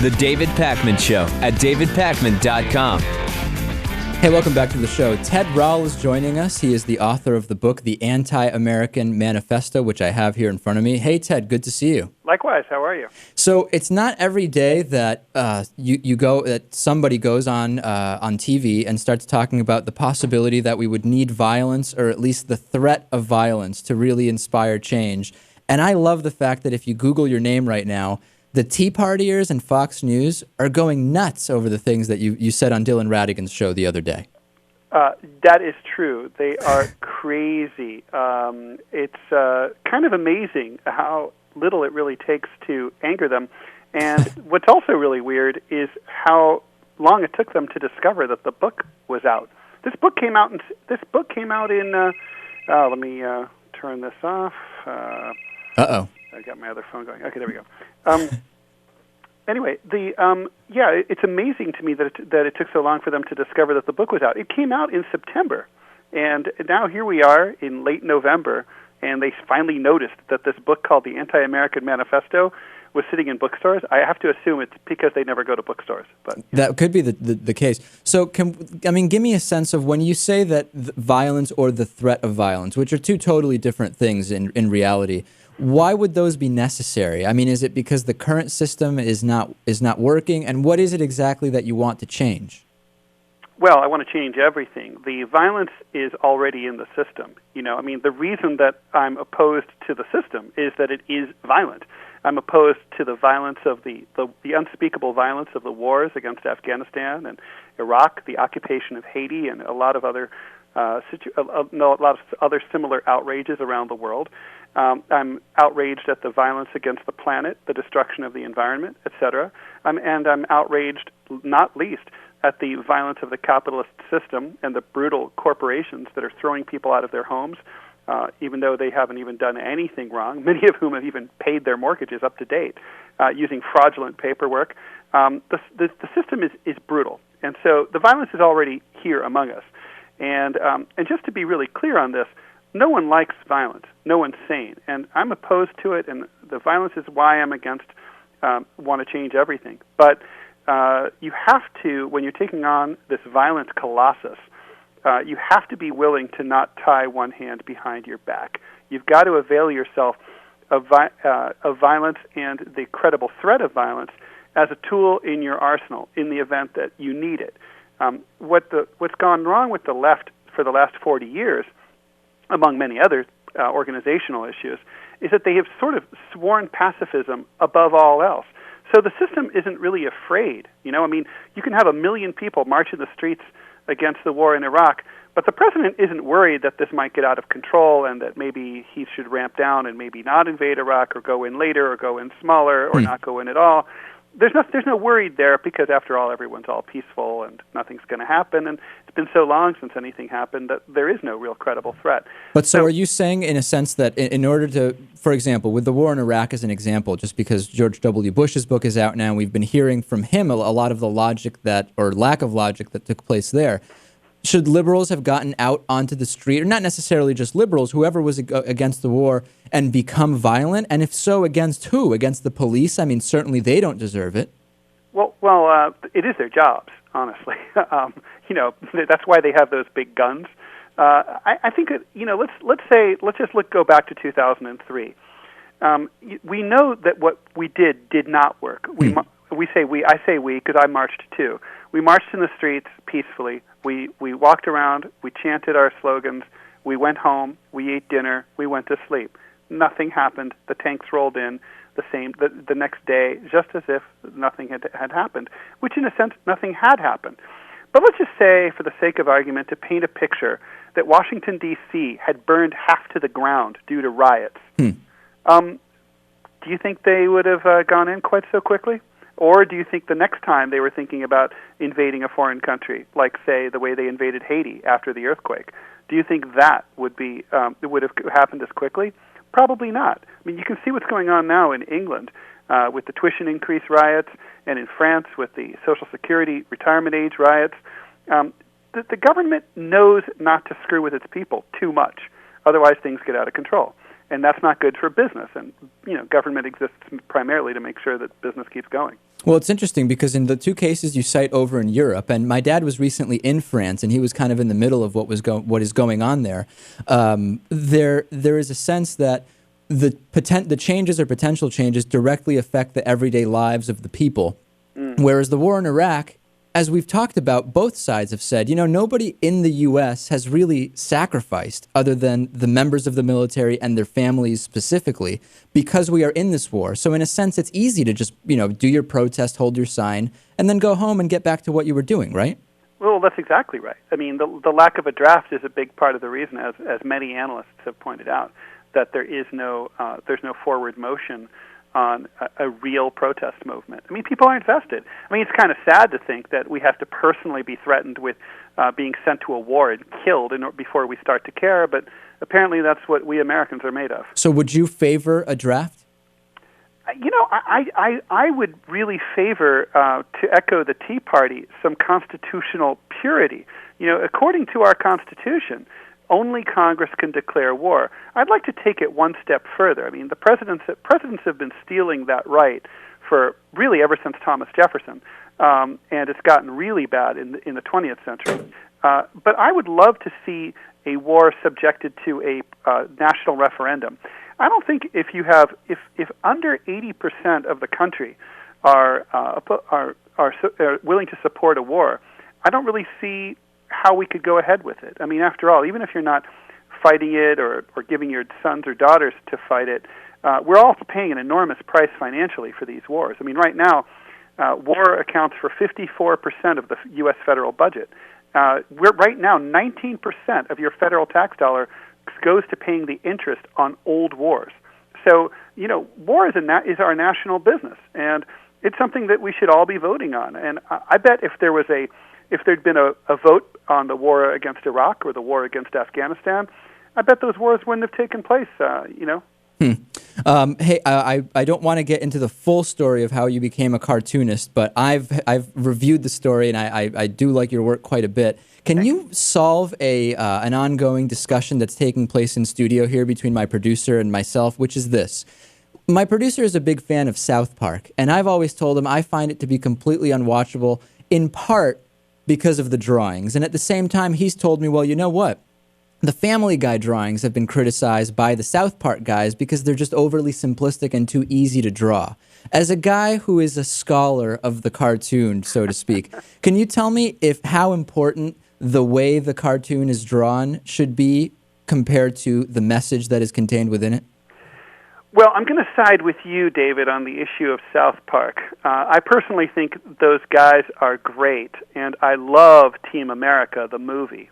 The David Pakman Show at davidpakman.com. Hey, welcome back to the show. Ted Rall is joining us. He is the author of the book, The Anti-American Manifesto, which I have here in front of me. Hey, Ted, good to see you. Likewise, how are you? So it's not every day that that somebody goes on TV and starts talking about the possibility that we would need violence, or at least the threat of violence, to really inspire change. And I love the fact that if you Google your name right now, the Tea Partiers and Fox News are going nuts over the things that you said on Dylan Radigan's show the other day. That is true. They are crazy. It's kind of amazing how little it really takes to anger them. And what's also really weird is how long it took them to discover that the book was out. This book came out in. Let me turn this off. Uh-oh. I got my other phone going. Okay, there we go. Anyway, it's amazing to me that it took so long for them to discover that the book was out. It came out in September, and now here we are in late November, and they finally noticed that this book called The Anti-American Manifesto was sitting in bookstores. I have to assume it's because they never go to bookstores. But that could be the case. So, give me a sense of when you say that violence or the threat of violence, which are two totally different things in reality. Why would those be necessary? I mean, is it because the current system is not working? And what is it exactly that you want to change? Well, I want to change everything. The violence is already in the system. The reason that I'm opposed to the system is that it is violent. I'm opposed to the violence of the unspeakable violence of the wars against Afghanistan and Iraq, the occupation of Haiti, and a lot of other similar outrages around the world. I'm outraged at the violence against the planet, the destruction of the environment, etc. And I'm outraged, not least, at the violence of the capitalist system and the brutal corporations that are throwing people out of their homes, even though they haven't even done anything wrong, many of whom have even paid their mortgages up to date, using fraudulent paperwork. The system is brutal. And so the violence is already here among us. And just to be really clear on this, no one likes violence. No one's sane. And I'm opposed to it, and the violence is why I'm against, want to change everything. But you have to, when you're taking on this violence colossus, you have to be willing to not tie one hand behind your back. You've got to avail yourself of violence and the credible threat of violence as a tool in your arsenal in the event that you need it. What's gone wrong with the left for the last 40 years, among many other organizational issues, is that they have sort of sworn pacifism above all else. So the system isn't really afraid. You can have 1 million people march in the streets against the war in Iraq, but the president isn't worried that this might get out of control and that maybe he should ramp down and maybe not invade Iraq or go in later or go in smaller or not go in at all. There's no worry there because, after all, everyone's all peaceful and nothing's going to happen. And it's been so long since anything happened that there is no real credible threat. But so are you saying, in a sense, that in order to, for example, with the war in Iraq as an example, just because George W. Bush's book is out now, we've been hearing from him a lot of the logic or lack of logic that took place there. Should liberals have gotten out onto the street, or not necessarily just liberals, whoever was against the war, and become violent? And if so, against who? Against the police? I mean, certainly they don't deserve it. Well, it is their jobs, honestly. That's why they have those big guns. I think let's go back to 2003. We know that what we did not work. I say we because I marched too. We marched in the streets peacefully. We walked around. We chanted our slogans. We went home. We ate dinner. We went to sleep. Nothing happened. The tanks rolled in the next day, just as if nothing had happened, which in a sense nothing had happened. But let's just say, for the sake of argument, to paint a picture, that Washington, D.C. had burned half to the ground due to riots. Do you think they would have gone in quite so quickly? Or do you think the next time they were thinking about invading a foreign country, like, say, the way they invaded Haiti after the earthquake, do you think that would have happened as quickly? Probably not. I mean, you can see what's going on now in England with the tuition increase riots, and in France with the Social Security retirement age riots. The government knows not to screw with its people too much. Otherwise, things get out of control. And that's not good for business. And, government exists primarily to make sure that business keeps going. Well, it's interesting because in the two cases you cite over in Europe, and my dad was recently in France, and he was kind of in the middle of what is going on there. There is a sense that the changes or potential changes directly affect the everyday lives of the people, whereas the war in Iraq, as we've talked about, both sides have said, nobody in the U.S. has really sacrificed other than the members of the military and their families specifically because we are in this war. So in a sense, it's easy to just, do your protest, hold your sign, and then go home and get back to what you were doing, right? Well, that's exactly right. I mean, the lack of a draft is a big part of the reason, as many analysts have pointed out, that there's no forward motion on a real protest movement. I mean, people aren't vested. I mean, it's kind of sad to think that we have to personally be threatened with being sent to a war and killed before we start to care, but apparently that's what we Americans are made of. So would you favor a draft? I would really favor, to echo the Tea Party, some constitutional purity. According to our Constitution, only Congress can declare war. I'd like to take it one step further. I mean, the presidents have been stealing that right for really ever since Thomas Jefferson, and it's gotten really bad in the 20th century. But I would love to see a war subjected to a national referendum. I don't think if under 80% of the country are willing to support a war, I don't really see how we could go ahead with it. I mean, after all, even if you're not fighting it or giving your sons or daughters to fight it, we're all paying an enormous price financially for these wars. I mean, right now, war accounts for 54% of the U.S. federal budget. Right now, 19% of your federal tax dollar goes to paying the interest on old wars. So, war is our national business, and it's something that we should all be voting on. And I bet if there'd been a vote on the war against Iraq or the war against Afghanistan, I bet those wars wouldn't have taken place, Hey, I don't want to get into the full story of how you became a cartoonist, but I've reviewed the story, and I do like your work quite a bit. Can you solve an ongoing discussion that's taking place in studio here between my producer and myself, which is this? My producer is a big fan of South Park, and I've always told him I find it to be completely unwatchable, in part because of the drawings. And at the same time, he's told me, well, you know what? The Family Guy drawings have been criticized by the South Park guys because they're just overly simplistic and too easy to draw. As a guy who is a scholar of the cartoon, so to speak, can you tell me how important the way the cartoon is drawn should be compared to the message that is contained within it? Well, I'm going to side with you, David, on the issue of South Park. I personally think those guys are great, and I love Team America, the movie.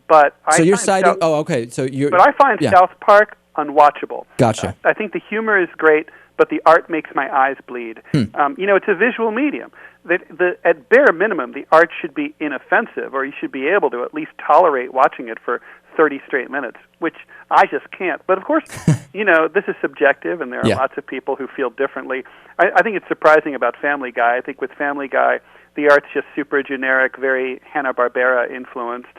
But you're siding? Okay. But I find South Park unwatchable. Gotcha. I think the humor is great, but the art makes my eyes bleed. It's a visual medium. At bare minimum, the art should be inoffensive, or you should be able to at least tolerate watching it for 30 straight minutes, which I just can't. But of course, this is subjective, and there are lots of people who feel differently. I think it's surprising about Family Guy. I think with Family Guy, the art's just super generic, very Hanna-Barbera influenced.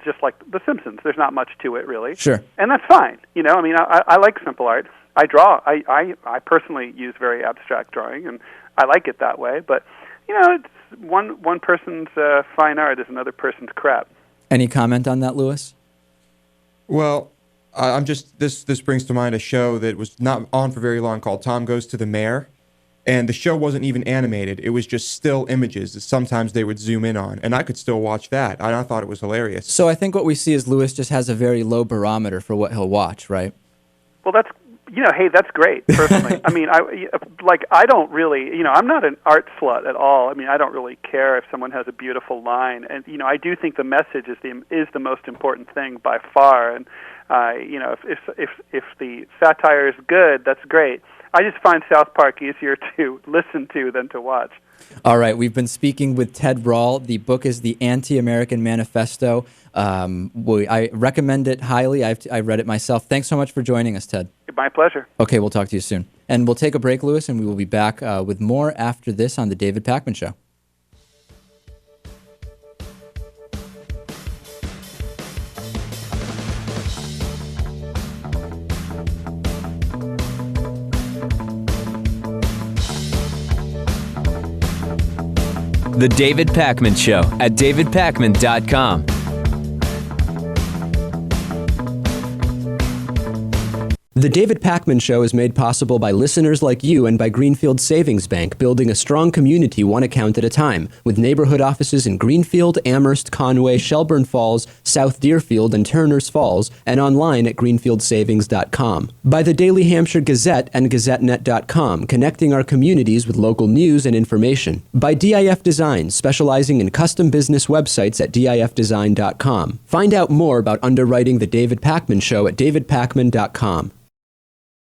Just like The Simpsons. There's not much to it, really. Sure. And that's fine. I like simple art. I draw. I personally use very abstract drawing, and I like it that way. But, it's one person's fine art is another person's crap. Any comment on that, Louis? Well, I'm just this brings to mind a show that was not on for very long called Tom Goes to the Mayor. And the show wasn't even animated. It was just still images that sometimes they would zoom in on. And I could still watch that. And I thought it was hilarious. So I think what we see is Louis just has a very low barometer for what he'll watch, right? Well, that's great, personally. I don't really, I'm not an art slut at all. I don't really care if someone has a beautiful line. And, I do think the message is the most important thing by far. And, if the satire is good, that's great. I just find South Park easier to listen to than to watch. All right, we've been speaking with Ted Rall. The book is the Anti-American Manifesto. I recommend it highly. I read it myself. Thanks so much for joining us, Ted. My pleasure. Okay, we'll talk to you soon. And we'll take a break, Louis, and we will be back with more after this on The David Pakman Show. The David Pakman Show at davidpakman.com. The David Pakman Show is made possible by listeners like you and by Greenfield Savings Bank, building a strong community one account at a time, with neighborhood offices in Greenfield, Amherst, Conway, Shelburne Falls, South Deerfield, and Turners Falls, and online at greenfieldsavings.com. By the Daily Hampshire Gazette and GazetteNet.com, connecting our communities with local news and information. By DIF Design, specializing in custom business websites at difdesign.com. Find out more about underwriting The David Pakman Show at davidpakman.com.